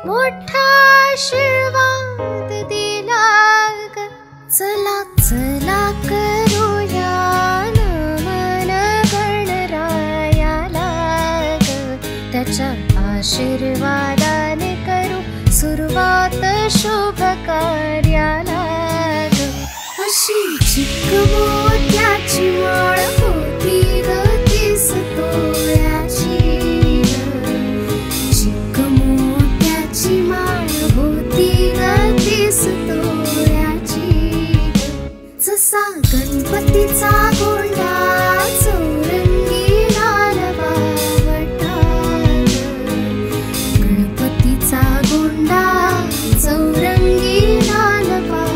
मोठा आशीर्वाद दिला ग, चला चला करूया नमन गणरायाला ग, त्याच्या आशीर्वादाने करू सुरुवात शुभ कार्याला ग. अशी चिकमोत्याची माळ होती ग 30 तोळ्याची, चिकमोत्याची माळ होती ग 30 तोळ्याची. जसा गणपतीचा गोंडा चौरंगी लाल बावटा, गणपतीचा गोंडा चौरंगी लाल बावटा.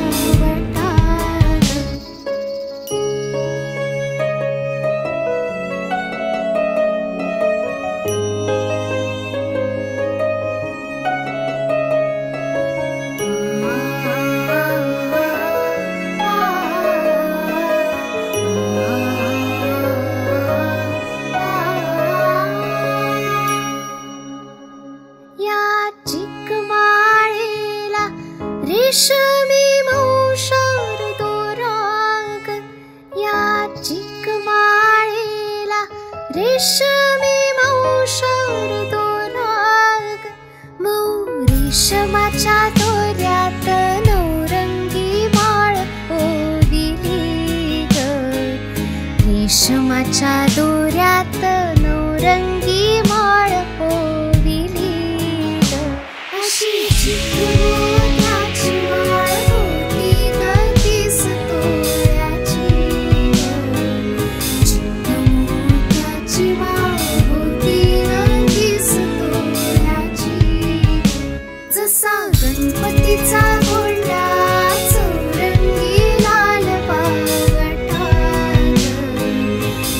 या चिकमाळेला रेशमी मौशार दोरा ग, या चिकमाळेला रेशमी मौशार दोरा ग. मऊ रेशमाच्या दोऱ्यात नवरंगी माळ ओविली ग, रेशमाच्या दोऱ्यात नवरंगी माळ ओविली ग. अशी चिकमोत्याची माळ होती ग 30 तोळ्याची, चिकमोत्याची माळ होती ग 30 तोळ्याची. जसा गणपतीचा गोंडा चौरंगी लाल बावटा,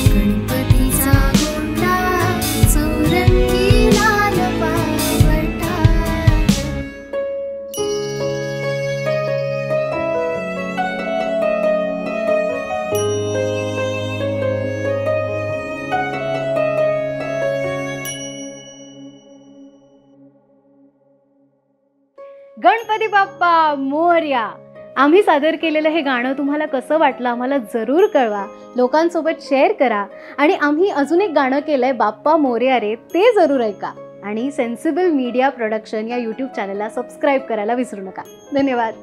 गणपतीचा गोंडा चौरंगी लाल बावटा. गणपती बाप्पा मोरया. आम्ही सादर केलेलं हे गाणं तुम्हाला कसं वाटलं आम्हाला जरूर कळवा, लोकांसोबत शेअर करा. आणि आम्ही अजून एक गाणं केलंय बाप्पा मोरया रे, ते जरूर ऐका. आणि सेन्सिबल मीडिया प्रोडक्शन या यूट्यूब चॅनलला सबस्क्राईब करायला विसरू नका. धन्यवाद.